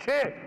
6।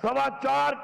4.25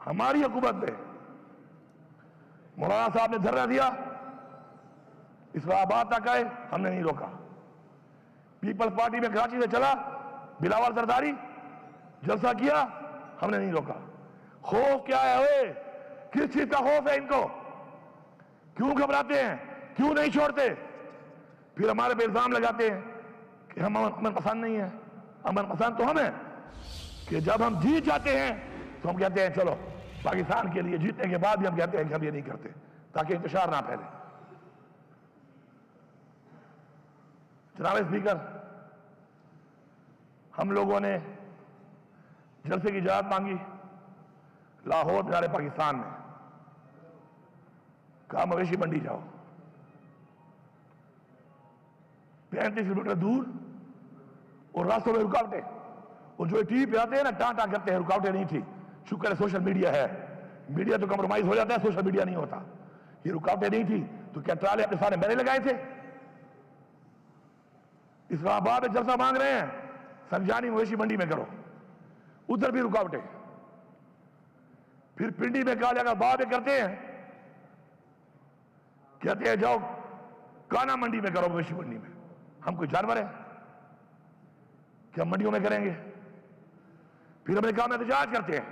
ہماری حکومت میں مولانا صاحب نے دھرنا دیا، اسلام آباد تک آئے، ہم نے نہیں روکا۔ پیپلز پارٹی میں کراچی سے چلا، بلاول زرداری جلسہ کیا، ہم نے نہیں روکا۔ خوف کیا ہے ہوئے؟ کس چیز کا خوف ہے ان کو؟ کیوں گھبراتے ہیں؟ کیوں نہیں چھوڑتے؟ پھر ہمارے پہ الزام لگاتے ہیں کہ ہم امن پسند نہیں ہیں۔ امن پسند تو ہم ہیں کہ جب ہم جیت جاتے ہیں تو ہم کہتے ہیں چلو پاکستان کے لیے، جیتنے کے بعد بھی ہم کہتے ہیں کہ ہم یہ نہیں کرتے تاکہ انتشار نہ پھیلے۔ جناب اسپیکر، ہم لوگوں نے جلسے کی اجازت مانگی لاہور بنارے پاکستان میں، کہا مویشی منڈی جاؤ، 35 کلومیٹر دور، اور راستوں میں رکاوٹیں، اور جو ٹی وی پہ آتے ہیں نا ٹاں ٹاں کرتے ہیں، رکاوٹیں نہیں تھی۔ شکر ہے سوشل میڈیا ہے، میڈیا تو کمپرومائز ہو جاتا ہے، سوشل میڈیا نہیں ہوتا۔ یہ رکاوٹیں نہیں تھی تو کیا ٹرالے اپنے سامنے میں نے لگائے تھے؟ اسلام آباد میں جلسہ مانگ رہے ہیں، سنجانی مویشی منڈی میں کرو، ادھر بھی رکاوٹیں۔ پھر پنڈی میں کہا جائے گا بعد میں کرتے ہیں، کہتے ہیں جاؤ کانا منڈی میں کرو، مویشی منڈی میں۔ ہم کوئی جانور ہیں کہ ہم منڈیوں میں کریں گے؟ پھر ہم نے کہا ہم احتجاج کرتے ہیں،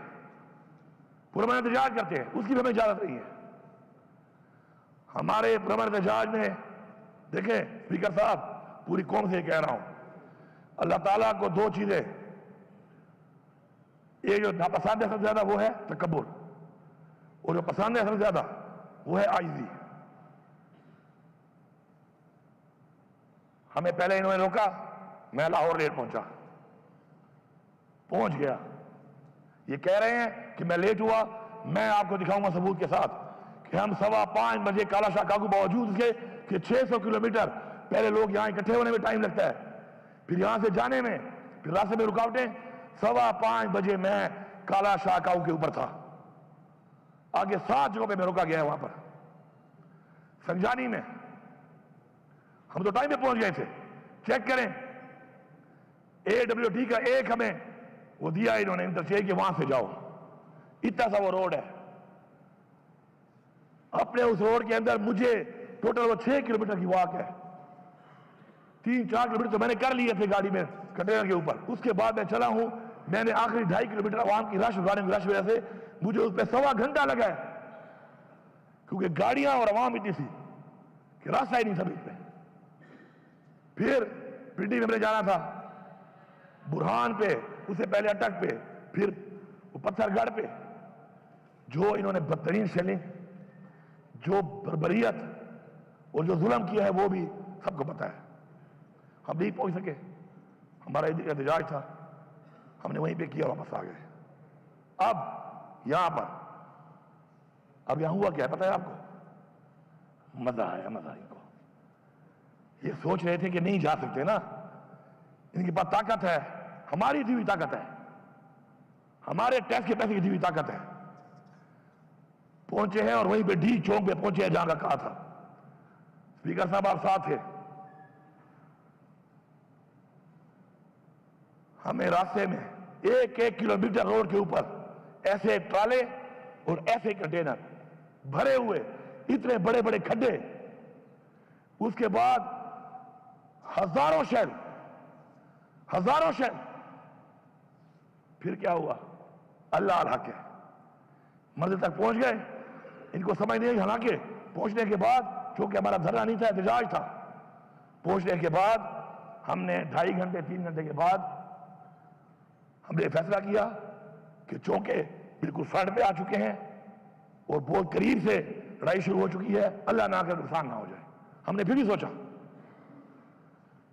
پرامن احتجاج کرتے ہیں، اس کی بھی ہمیں اجازت نہیں ہے۔ ہمارے پرامن احتجاج میں دیکھیں اسپیکر صاحب، پوری قوم سے کہہ رہا ہوں، اللہ تعالیٰ کو دو چیزیں، ایک جو ناپسند ہے سب سے زیادہ وہ ہے تکبر، اور جو پسند ہے سب سے زیادہ وہ ہے عاجزی۔ ہمیں پہلے انہوں نے روکا، میں لاہور لیٹ پہنچ گیا۔ یہ کہہ رہے ہیں کہ میں لیٹ ہوا، میں آپ کو دکھاؤں گا ثبوت کے ساتھ کہ ہم 5:15 بجے کالا شاہ کاکو، باوجود اس کے کہ 600 کلومیٹر پہلے لوگ یہاں اکٹھے ہونے میں ٹائم لگتا ہے، پھر یہاں سے جانے میں، پھر راستے میں رکاوٹیں، 5:15 بجے میں کالا شاہ کاکو کے اوپر تھا۔ آگے 7 جگہوں پہ میں روکا گیا ہے، وہاں پر سنجانی میں ہم تو ٹائم پہ پہنچ گئے تھے۔ چیک کریں AWD کا ایک ہمیں وہ دیا انہوں نے انٹرچینج کہ وہاں سے جاؤ، اتنا سا وہ روڈ ہے۔ اپنے اس روڈ کے اندر مجھے ٹوٹل وہ 6 کلومیٹر کی واک ہے، 3-4 کلومیٹر تو میں نے کر لیے تھے گاڑی میں کنٹینر کے اوپر، اس کے بعد میں چلا ہوں، میں نے آخری 2.5 کلومیٹر عوام کی رش وجہ سے مجھے اس پہ 1.25 گھنٹہ لگا ہے، کیونکہ گاڑیاں اور عوام اتنی سی کہ راستہ ہی نہیں تھا بیچ میں۔ پھر پنڈی میں ہم نے جانا تھا، برہان پہ، اس سے پہلے اٹک پہ، پھر وہ پتھر گڑھ پہ، جو انہوں نے بدترین شیلنگ، جو بربریت اور جو ظلم کیا ہے وہ بھی سب کو پتا ہے۔ ہم نہیں پہنچ سکے، ہمارا احتجاج تھا، ہم نے وہیں پہ کیا، واپس آ گئے۔ اب یہاں پر اب یہاں ہوا کیا ہے پتہ ہے آپ کو؟ مزہ آیا، مزہ ان کو۔ یہ سوچ رہے تھے کہ نہیں جا سکتے نا، ان کے پاس طاقت ہے، ہماری دی ہوئی طاقت ہے، ہمارے ٹیکس کے پیسے کی دی ہوئی طاقت ہے۔ پہنچے ہیں اور وہیں پہ ڈی چوک پہ پہنچے ہیں جہاں کا کہا تھا۔ اسپیکر صاحب آپ ساتھ تھے، ہمیں راستے میں 1 کلومیٹر روڈ کے اوپر ایسے ٹرالے اور ایسے کنٹینر بھرے ہوئے، اتنے بڑے بڑے کھڈے، اس کے بعد ہزاروں شیل۔ پھر کیا ہوا؟ اللہ الحق ہے، منزل تک پہنچ گئے، ان کو سمجھ نہیں آئی، حالانکہ پہنچنے کے بعد، چونکہ ہمارا دھرنا نہیں تھا، احتجاج تھا، پہنچنے کے بعد ہم نے 2.5 گھنٹے 3 گھنٹے کے بعد ہم نے فیصلہ کیا کہ چونکہ بالکل فرنٹ پہ آ چکے ہیں اور بہت قریب سے لڑائی شروع ہو چکی ہے، اللہ نہ کرے نقصان نہ ہو جائے۔ ہم نے پھر بھی سوچا،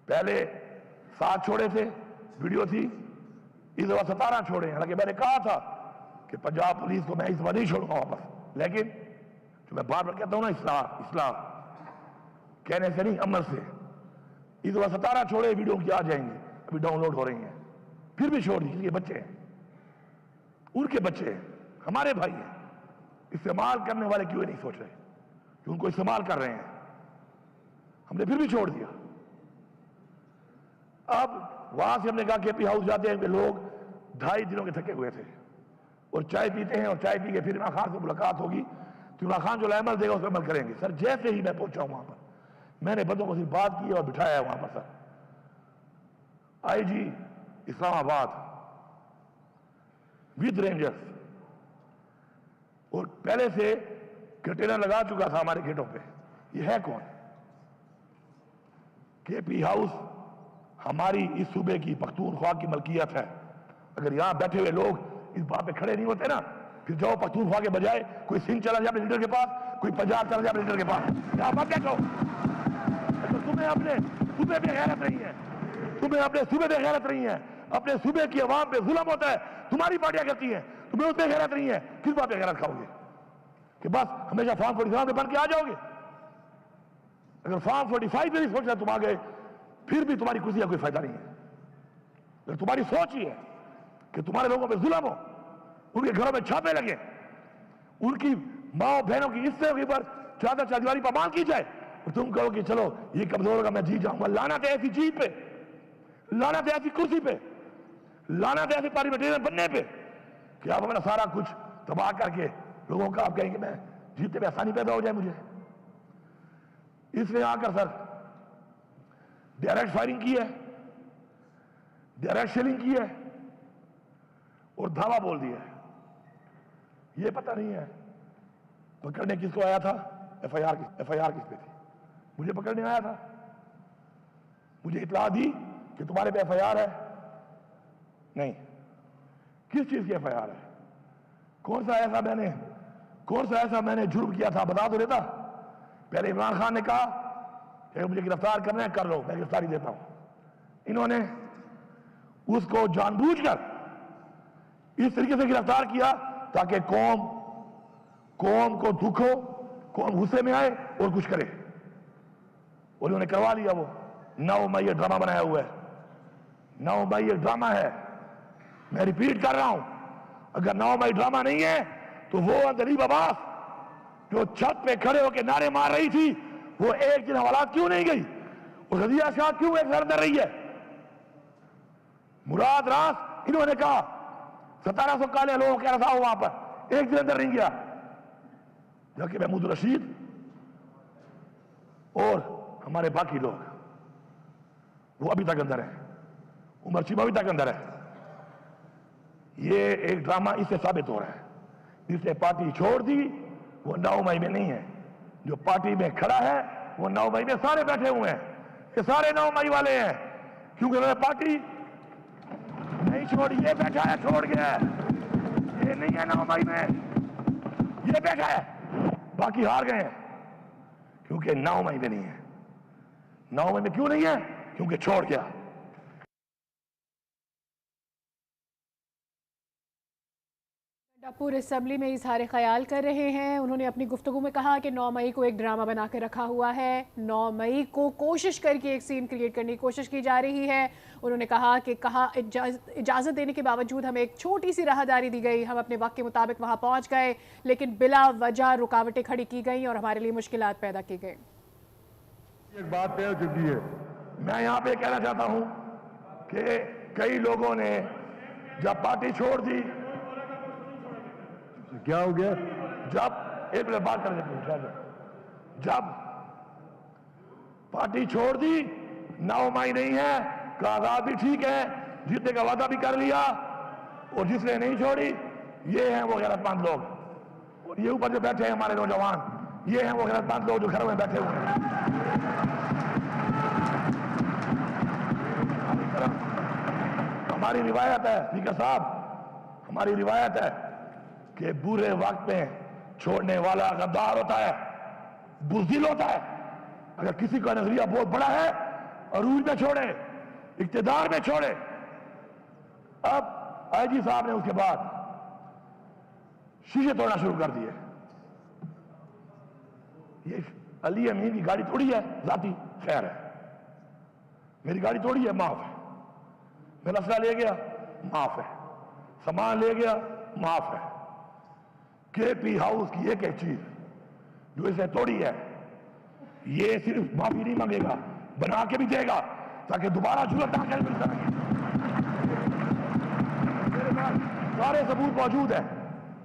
پہلے 7 چھوڑے تھے، ویڈیو تھی، اس دفعہ 17 چھوڑے ہیں، حالانکہ میں نے کہا تھا کہ پنجاب پولیس کو میں اس دفعہ نہیں چھوڑوں گا واپس، لیکن جو میں بار بار کہتا ہوں نا، اصلاح کہنے سے نہیں، عمل سے۔ اس دفعہ 17 چھوڑے، ویڈیو کی آ جائیں گے، ابھی ڈاؤن لوڈ ہو رہی ہیں، پھر بھی چھوڑ دیجیے، بچے ہیں، ان کے بچے ہیں، ہمارے بھائی ہیں۔ استعمال کرنے والے کیوں نہیں سوچ رہے کہ ان کو استعمال کر رہے ہیں؟ ہم نے پھر بھی چھوڑ دیا۔ اب وہاں سے ہم نے کہا کہ پی ہاؤس جاتے ہیں کہ لوگ 2.5 دنوں کے تھکے ہوئے تھے، اور چائے پیتے ہیں اور چائے پی کے پھر عمران خان سے ملاقات ہوگی تو عمران خان جو عمل دے گا اس پہ عمل کریں گے. سر جیسے ہی میں پہنچا ہوں وہاں پر میں نے بندوں کو صرف بات کی اور بٹھایا وہاں پر. سر آئی جی اسلام آباد ود رینجرز اور پہلے سے کنٹینر لگا چکا تھا ہمارے گیٹوں پہ. یہ ہے کون؟ کے پی ہاؤس ہماری اس صوبے کی پختونخوا کی ملکیت ہے. اگر یہاں بیٹھے ہوئے لوگ اس بات پہ کھڑے نہیں ہوتے نا پھر جاؤ پختونخوا کے بجائے کوئی سندھ چلا جائے اپنے لیڈر کے پاس, کوئی پنجاب چلا جائے اپنے لیڈر کے پاس. یہاں مت بیٹھو. تمہیں اپنے صوبے پہ غیرت نہیں ہے, تمہیں اپنے صوبے پہ غیرت نہیں ہے. اپنے صوبے کی عوام پہ ظلم ہوتا ہے, تمہاری پارٹیاں کرتی ہیں, تمہیں اس پہ غیرت نہیں ہے. کس بات پہ غیرت کھاؤ گے کہ بس ہمیشہ فارم 47 پہ بن کے آ جاؤ گے؟ اگر فارم 45 پہ بھی سوچ رہے تم آ گئے پھر بھی تمہاری کرسی کا کوئی فائدہ نہیں ہے. اگر تمہاری سوچ ہی ہے کہ تمہارے لوگوں پہ ظلم ہو, ان کے گھروں میں چھاپے لگے, ان کی ماں بہنوں کی حصے پر چادر چاردیواری پر مان کی جائے اور تم کہو کہ چلو یہ کمزور ہوگا میں جیت جاؤں گا. لعنت ہے ایسی جیت پہ, لعنت ہے ایسی کرسی پہ, لعنت ہے ایسی پارلیمنٹیرین بننے پہ کہ آپ اپنا سارا کچھ تباہ کر کے لوگوں کا آپ کہیں کہ میں جیتنے پہ آسانی پیدا ہو جائے مجھے. اس نے آ کر سر ڈائریکٹ فائرنگ کی ہے, ڈائریکٹ شیلنگ کی ہے اور دھاوا بول دیا ہے. یہ پتہ نہیں ہے پکڑنے کس کو آیا تھا, ایف آئی آر کس پہ تھی. مجھے پکڑنے آیا تھا, مجھے اطلاع دی کہ تمہارے پہ ایف آئی آر ہے. نہیں, کس چیز کی ایف آئی آر ہے؟ کون سا ایسا میں نے جرم کیا تھا بتا تو دیتا. پہلے عمران خان نے کہا کہ مجھے گرفتار کرنا ہے کر لو, میں گرفتاری دیتا ہوں. انہوں نے اس کو جان بوجھ کر اس طریقے سے گرفتار کیا تاکہ قوم کو دکھ ہو, قوم غصے میں آئے اور کچھ کرے. اور انہوں نے کروا لیا. وہ 9 مئی ڈرامہ بنایا ہوا ہے. 9 مئی ایک ڈرامہ ہے. میں ریپیٹ کر رہا ہوں, اگر 9 مئی ڈرامہ نہیں ہے تو وہ عندلیب عباس جو چھت پہ کھڑے ہو کے نعرے مار رہی تھی وہ ایک دن حوالات کیوں نہیں گئی, اور غزیہ شاہ کیوں ایک سر اندر رہی ہے. مراد راس انہوں نے کہا 1700 کالے لوگوں کا رسا ہو وہاں پر, ایک دن اندر نہیں گیا. جبکہ محمود رشید اور ہمارے باقی لوگ وہ ابھی تک اندر ہیں, عمر چیمہ ابھی تک اندر ہے. یہ ایک ڈرامہ اس سے ثابت ہو رہا ہے. جس نے پارٹی چھوڑ دی وہ 9 مئی میں نہیں ہے, جو پارٹی میں کھڑا ہے وہ 9 مئی میں سارے بیٹھے ہوئے ہیں. یہ سارے 9 مئی والے ہیں کیونکہ انہوں نے پارٹی نہیں چھوڑی. یہ بیٹھا ہے چھوڑ گیا ہے, یہ نہیں ہے 9 مئی میں, یہ بیٹھا ہے. باقی ہار گئے ہیں کیونکہ 9 مئی میں نہیں ہے. 9 مئی میں کیوں نہیں ہے؟ کیونکہ چھوڑ گیا. پور اسمبلی میں اظہار خیال کر رہے ہیں. انہوں نے اپنی گفتگو میں کہا کہ 9 مئی کو ایک ڈرامہ بنا کے رکھا ہوا ہے. 9 مئی کو کوشش کر کے ایک سین کریٹ کرنے کی کوشش کی جا رہی ہے. انہوں نے کہا کہ اجازت دینے کے باوجود ہمیں ایک چھوٹی سی راہداری دی گئی, ہم اپنے وقت کے مطابق وہاں پہنچ گئے لیکن بلا وجہ رکاوٹیں کھڑی کی گئیں اور ہمارے لیے مشکلات پیدا کی گئیں. ایک بات طے ہو چکی ہے. میں یہاں پہ کہنا چاہتا ہوں کہ کئی لوگوں نے جب پارٹی چھوڑ دی, کیا ہو گیا؟ ایک منٹ بات کرنے جب پارٹی چھوڑ دی 9 مئی نہیں ہے, کاغذات بھی ٹھیک ہے, جیتنے کا وعدہ بھی کر لیا, اور جس نے نہیں چھوڑی یہ ہیں وہ غیرت مند لوگ. اور یہ اوپر جو بیٹھے ہیں ہمارے نوجوان, یہ ہیں وہ غیرت مند لوگ جو گھروں میں بیٹھے ہوئے ہیں. ہماری روایت ہے اسپیکر صاحب, ہماری روایت ہے کہ برے وقت میں چھوڑنے والا غدار ہوتا ہے, بزدل ہوتا ہے. اگر کسی کا نظریہ بہت بڑا ہے عروج میں چھوڑے, اقتدار میں چھوڑے. اب آئی جی صاحب نے اس کے بعد شیشے توڑنا شروع کر دیے. یہ علی امین کی گاڑی توڑی ہے ذاتی, خیر ہے, میری گاڑی توڑی ہے معاف ہے, میرا اسلحہ لے گیا معاف ہے, سامان لے گیا معاف ہے. کے پی ہاؤس کی ایک چیز جو اسے توڑی ہے, یہ صرف معافی نہیں مانگے گا, بنا کے بھی دے گا تاکہ دوبارہ جرأت نہ کرے. میرے پاس سارے ثبوت موجود ہیں.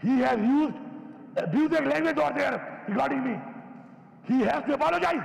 He has used abusive language over there regarding me. He has to apologize.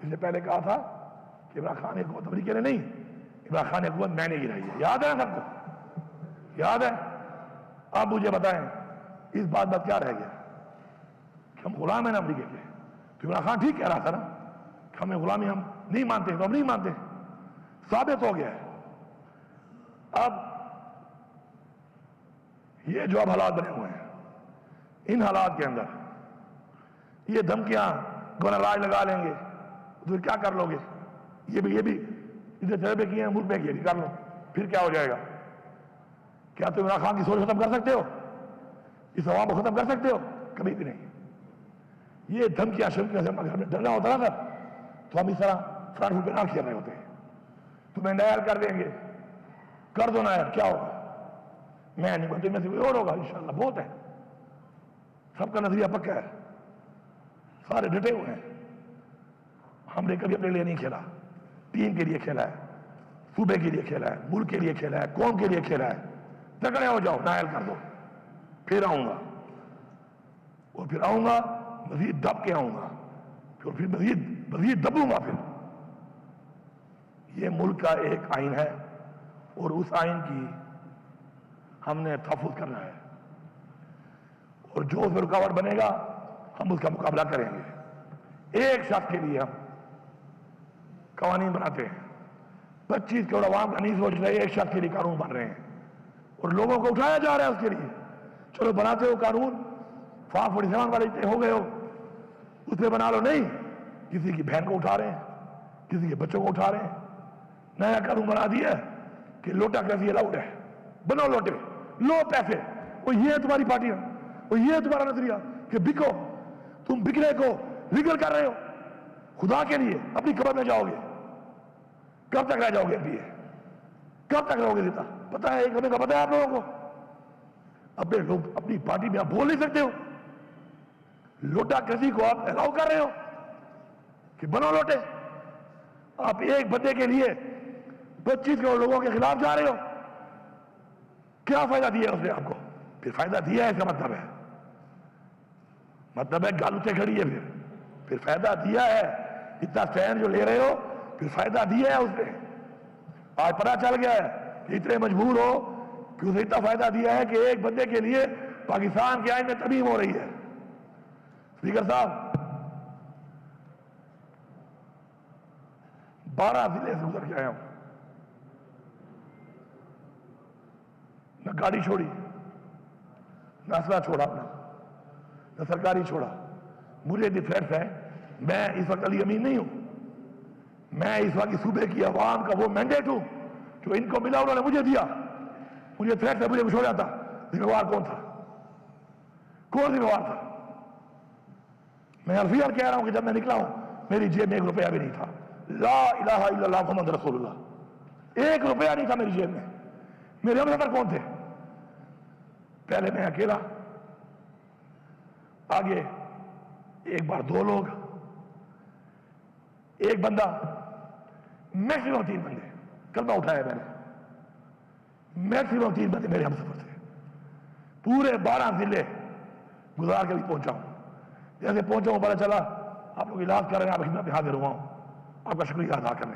اس نے پہلے کہا تھا کہ عمران خان حکومت امریکہ نے نہیں، عمران خان حکومت میں نے گرائی ہے. یاد ہے نا سب کو؟ یاد ہے؟ اب مجھے بتائیں اس بات میں کیا رہ گیا کہ ہم غلام ہیں نا امریکہ کے؟ تو عمران خان ٹھیک کہہ رہا تھا نا کہ ہمیں غلامی ہم نہیں مانتے، تو ہم نہیں مانتے. ثابت ہو گیا ہے. اب یہ جو اب حالات بنے ہوئے ہیں، ان حالات کے اندر یہ دھمکیاں گورنر راج لگا لیں گے تو کیا کر لو گے؟ یہ بھی ادھر تجربے کیے ہیں، ملک میں کیے کر لو، پھر کیا ہو جائے گا؟ کیا تم عمران خان کی سوچ ختم کر سکتے ہو؟ اس عوام کو ختم کر سکتے ہو؟ کبھی بھی نہیں. یہ دھمکیاں شمکیاں سے ہمیں ڈرنا ہوتا نا تو ہم اس طرح فرنٹ فٹ پہ نہ کھیل رہے ہوتے. تمہیں نائر کر دیں گے، کر دو نائر، کیا ہوگا؟ میں نہیں بولتے، میں سے کوئی اور ہوگا انشاءاللہ. بہت ہے، سب کا نظریہ پکا ہے، سارے ڈٹے ہوئے ہیں. ہم نے کبھی اپنے لیے نہیں کھیلا، ٹیم کے لیے کھیلا ہے، صوبے کے لیے کھیلا ہے، ملک کے لیے کھیلا ہے، قوم کے لیے کھیلا ہے. تکڑے ہو جاؤ، نائل کر دو، پھر آؤں گا، اور پھر آؤں گا مزید دب کے آؤں گا، پھر مزید دبوں گا. پھر یہ ملک کا ایک آئین ہے اور اس آئین کی ہم نے تحفظ کرنا ہے، اور جو اس میں رکاوٹ بنے گا ہم اس کا مقابلہ کریں گے. ایک شخص کے لیے ہم قوانین بناتے ہیں، 25 کروڑ عوام کا نہیں سوچ رہے، ایک شخص کے لیے قانون بن رہے ہیں اور لوگوں کو اٹھایا جا رہا ہے اس کے لیے. چلو بناتے ہو قانون، 47 والے ہو گئے ہو، اس پہ بنا لو. نہیں، کسی کی بہن کو اٹھا رہے ہیں، کسی کے بچوں کو اٹھا رہے ہیں. نیا قانون بنا دیا کہ لوٹا کیسی الاؤڈ ہے، بنو لوٹے، لو پیسے. وہ یہ ہے تمہاری پارٹیاں، وہ یہ ہے تمہارا نظریہ کہ بکو. تم بکنے کو لیگل کر رہے ہو. خدا کے لیے اپنی قبر میں جاؤ گے، کب تک رہ جاؤ گے؟ کب تک رہو گے زندہ؟ پتہ ہے، ایک ہمیں کا پتہ ہے آپ لوگوں کو. اپنے لوگ اپنی پارٹی میں آپ بول نہیں سکتے ہو. لوٹا کسی کو آپ الاؤ کر رہے ہو کہ بنو لوٹے. آپ ایک بندے کے لیے 25 کروڑ لوگوں کے خلاف جا رہے ہو. کیا فائدہ دیا اس نے آپ کو؟ پھر فائدہ دیا ہے، اس کا مطلب ہے گال اتنے کھڑی ہے. پھر فائدہ دیا ہے. اتنا سٹینڈ جو لے رہے ہو، پھر فائدہ دیا ہے اس نے. آج پتہ چل گیا ہے کہ اتنے مجبور ہو کہ اسے اتنا فائدہ دیا ہے کہ ایک بندے کے لیے پاکستان کے آئین میں ترمیم ہو رہی ہے. اسپیکر صاحب، 12 ضلع سے گزر کے آیا ہوں. نہ گاڑی چھوڑی، نہ اسلحہ چھوڑا اپنا، نہ سرکاری چھوڑا. مجھے ڈیفینس ہے. میں اس وقت علی امین نہیں ہوں. میں اس وقت صوبے کی عوام کا وہ مینڈیٹ ہوں جو ان کو ملا، انہوں نے مجھے دیا. مجھے تھریٹ ہے، مجھے کچھ ہو جاتا. ذمہ وار کون تھا؟ کون ذمہ وار تھا؟ میں الفیار کہہ رہا ہوں کہ جب میں نکلا ہوں میری جیب میں 1 روپیہ بھی نہیں تھا. لا الہ الا اللہ محمد رسول اللہ. 1 روپیہ نہیں تھا میری جیب میں. میرے ہم سفر کون تھے؟ پہلے میں اکیلا، آگے ایک بار 2 لوگ، ایک بندہ، میکسیمم 3 بندے. کلمہ اٹھایا میں نے. میکسیمم 3 بندے میرے ہم سفر تھے. پورے 12 ضلع گزار کے بھی پہنچا ہوں. جیسے پہنچا ہوں پتہ چلا آپ لوگ علاج کر رہے ہیں، آپ خدمت میں حاضر ہوا ہوں. آپ کا شکریہ ادا کرنے.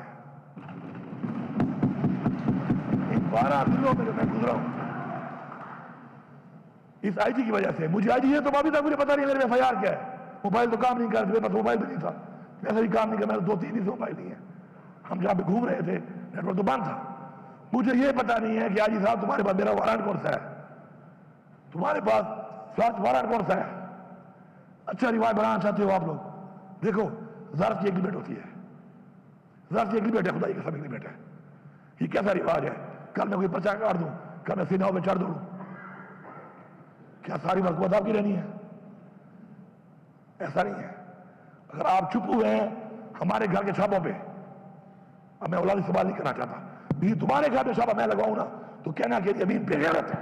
ان 12 ضلعوں میں جو میں گزرا ہوں اس آئی جی کی وجہ سے. مجھے آئی جی ہے تو ابھی تک مجھے پتا نہیں میرے FIR کیا ہے. موبائل تو کام نہیں کر رہے، میرے پاس موبائل بھی نہیں تھا، ویسے بھی کام نہیں کر. میرے 2-3 دن سے موبائل نہیں ہے. ہم جہاں پہ گھوم رہے تھے نیٹ ورک تو بند تھا. مجھے یہ پتا نہیں ہے کہ آئی جی صاحب تمہارے پاس میرا وارنٹ کون سا ہے، تمہارے پاس سرچ وارنٹ کون سا ہے. اچھا رواج بنانا چاہتے ہو آپ لوگ. دیکھو، ظرف کی ایگریمنٹ ہوتی ہے، ظرف کی ایگریمنٹ ہے، خدائی قسم ایگریمنٹ ہے. یہ کیسا رواج ہے؟ کل میں کوئی پرچہ کاٹ دوں، کل میں سیناؤں میں چڑھ دوں. کیا ساری حکومت آپ کی رہنی ہے؟ ایسا نہیں ہے. اگر آپ چپ ہوئے ہیں ہمارے گھر کے چھاپوں پہ، اب میں اولادی سوال نہیں کرنا چاہتا، بھی تمہارے گھر پہ چھاپا میں لگواؤں نا تو کہنا کہ امین بے غیرت ہے.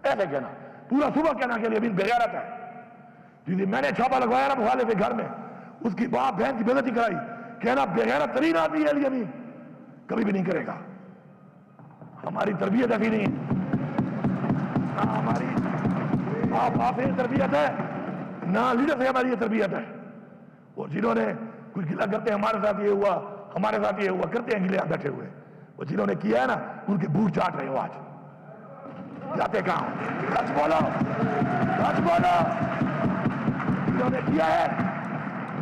ایسے کہنا، پورا صبح کہنا کہ امین بے غیرت ہے. جی میں نے چھاپا لگوایا نا مخالف کے گھر میں، اس کی باپ بہن کی بے عزتی کرائی، کہنا بے غیرت ترین آدمی ہے علی امین. کبھی بھی نہیں کرے گا. ہماری تربیت ایسی نہیں ہے، ہماری آپ تربیت ہے، نہ لیڈر سے ہماری یہ تربیت ہے. اور جنہوں نے کوئی گلا کرتے ہیں ہمارے ساتھ یہ ہوا, ہمارے ساتھ یہ ہوا, کرتے ہیں گلے بیٹھے ہوئے. وہ جنہوں نے کیا ہے نا ان کے بوٹ چاٹ رہے ہو آج. جاتے کہاں؟ سچ بولو, سچ بولو. جنہوں نے کیا ہے,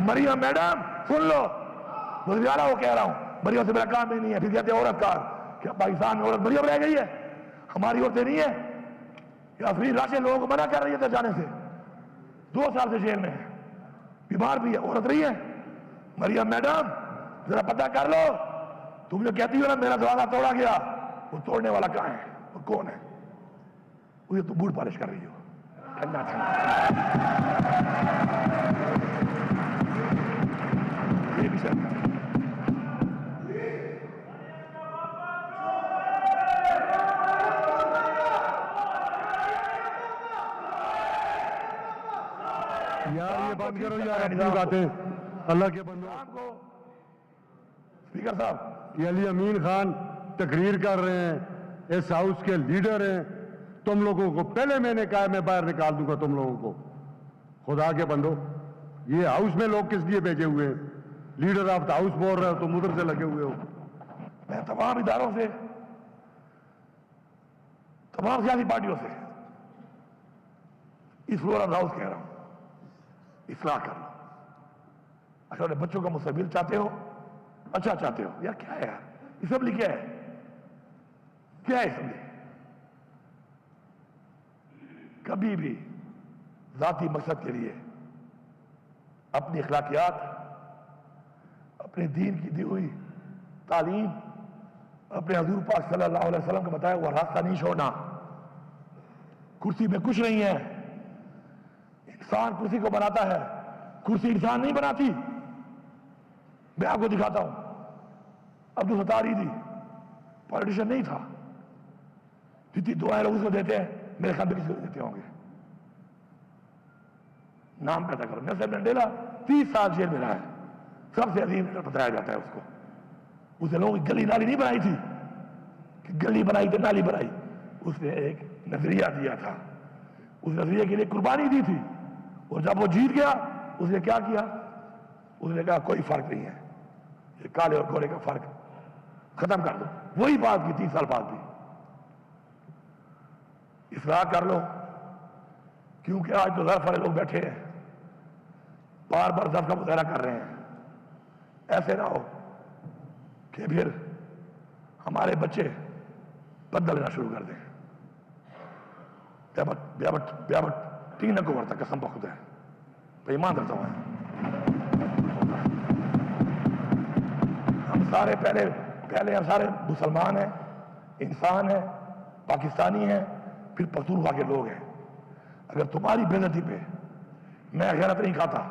مریم میڈم سن لو, وزیر اعلیٰ وہ کہہ رہا ہوں, مریم سے میرا کام ہی نہیں ہے. پھر کہتے ہیں عورت کار, کیا پاکستان میں عورت مریم رہ گئی ہے؟ ہماری عورتیں نہیں ہیں. یا افریقی راشد لوگوں کو منع کر رہی ہے جانے سے, 2 سال سے جیل میں ہے, بیمار بھی ہے, عورت رہی ہے. مریم میڈم ذرا پتہ کر لو, تم جو کہتی ہو نا میرا دروازہ توڑا گیا, وہ توڑنے والا کہاں ہے, وہ کون ہے؟ وہ تو بوٹ پالش کر رہی ہو. ٹھنڈا یہ بھی سر یار یہ بند کرو یار, اپنی باتیں اللہ کے بندوں. اسپیکر صاحب, یہ علی امین خان تقریر کر رہے ہیں, اس ہاؤس کے لیڈر ہیں. تم لوگوں کو پہلے میں نے کہا میں باہر نکال دوں گا تم لوگوں کو. خدا کے بندو, یہ ہاؤس میں لوگ کس لیے بھیجے ہوئے ہیں؟ لیڈر آف دا ہاؤس بول رہے ہو, تم ادھر سے لگے ہوئے ہو. میں تمام اداروں سے, تمام سیاسی پارٹیوں سے اس فلور آف ہاؤس کہہ رہا ہوں, اصلاح کر لو. اگر بچوں کا مستقبل چاہتے ہو, اچھا چاہتے ہو, یار کیا ہے یار اسمبلی, کیا ہے, کیا ہے اسمبلی؟ کبھی بھی ذاتی مقصد کے لیے اپنی اخلاقیات, اپنے دین کی دی ہوئی تعلیم, اپنے حضور پاک صلی اللہ علیہ وسلم کا بتایا ہوا راستہ نہیں چھوڑنا. کرسی میں کچھ نہیں ہے, انسان کرسی کو بناتا ہے, کرسی انسان نہیں بناتی. میں آپ کو دکھاتا ہوں, عبدالستار ایدھی پولیٹیشین نہیں تھا, جتنی دعائیں لوگ اس کو دیتے ہیں میرے خیال میں کسی کو دیتے ہوں گے. نام پیدا کرو. نیلسن منڈیلا 30 سال جیل میں رہا ہے, سب سے عظیم لیڈر بتایا جاتا ہے اس کو. اسے لوگوں کی گلی نالی نہیں بنائی تھی کہ گلی بنائی تو نالی بنائی, اس نے ایک نظریہ دیا تھا, اس نظریے کے لیے قربانی دی تھی. اور جب وہ جیت گیا اس نے کیا کیا, اس نے کہا کوئی فرق نہیں ہے, یہ کالے اور گورے کا فرق ختم کر دو. وہی بات کی 30 سال بعد بھی. اصلاح کر لو, کیونکہ آج تو ظرف والے لوگ بیٹھے ہیں, بار بار ظرف کا مظاہرہ کر رہے ہیں. ایسے نہ ہو کہ پھر ہمارے بچے بدل لینا شروع کر دیں. بیابٹ تین کو ورتا قسم بخود ہے, ایمان کرتا ہوں. ہم سارے پہلے ہم سارے مسلمان ہیں, انسان ہیں, پاکستانی ہیں, پھر پختونخوا کے لوگ ہیں. اگر تمہاری بے عزتی پہ میں غیرت نہیں کھاتا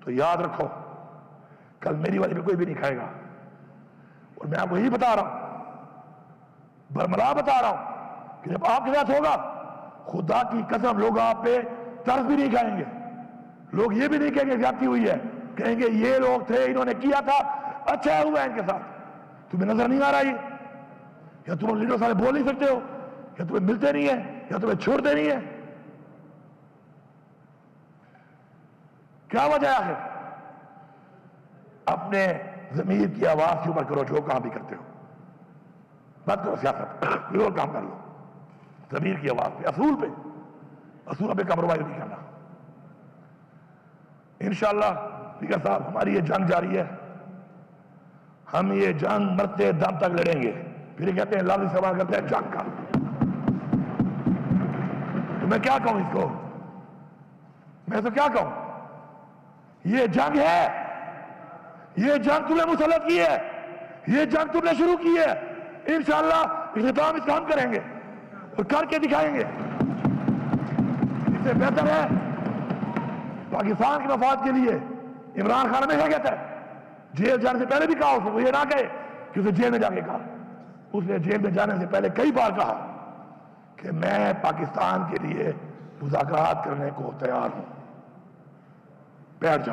تو یاد رکھو کل میری والی پہ کوئی بھی نہیں کھائے گا. اور میں آپ کو یہی بتا رہا ہوں, برملا بتا رہا ہوں کہ جب آپ کے ساتھ ہوگا خدا کی قسم لوگ آپ پہ ترس بھی نہیں کھائیں گے. لوگ یہ بھی نہیں کہیں گے زیادتی ہوئی ہے, کہیں گے یہ لوگ تھے انہوں نے کیا تھا اچھا ہوا ہے ان کے ساتھ. تمہیں نظر نہیں آ رہا ہے, یا تم لیڈر سارے بول نہیں سکتے ہو, یا تمہیں ملتے نہیں ہیں, یا تمہیں چھوڑتے نہیں ہیں. کیا وجہ ہے؟ اپنے ضمیر کی آواز کے اوپر کرو جو کام بھی کرتے ہو. بات کرو سیاست, کوئی اور کام کر لو. ضمیر کی آواز پہ, اصول پہ کمپرومائز نہیں کرنا. انشاءاللہ اسپیکر صاحب ہماری یہ جنگ جاری ہے, ہم یہ جنگ مرتے دم تک لڑیں گے. پھر یہ کہتے ہیں لفظ استعمال کرتے ہیں جنگ کا. تو میں کیا کہوں اس کو, میں تو کیا کہوں, یہ جنگ ہے, یہ جنگ تم نے مسلط کی ہے, یہ جنگ تم نے شروع کی ہے. انشاءاللہ اختتام اس کا ہم کریں گے اور کر کے دکھائیں گے. اس سے بہتر ہے پاکستان کے مفاد کے لیے عمران خان ہمیشہ کہتا ہے, جیل جانے سے پہلے بھی کہا اس کو, یہ نہ کہے کہ اسے جیل میں جا کے کہا. اس نے جیل میں جانے سے پہلے کئی بار کہا کہ میں پاکستان کے لیے مذاکرات کرنے کو تیار ہوں. بیٹھ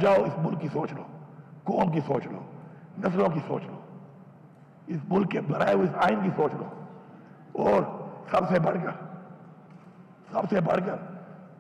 جاؤ, اس ملک کی سوچ لو, قوم کی سوچ لو, نسلوں کی سوچ لو, اس ملک کے بنائے ہوئے اس آئین کی سوچ لو, اور سب سے بڑھ کر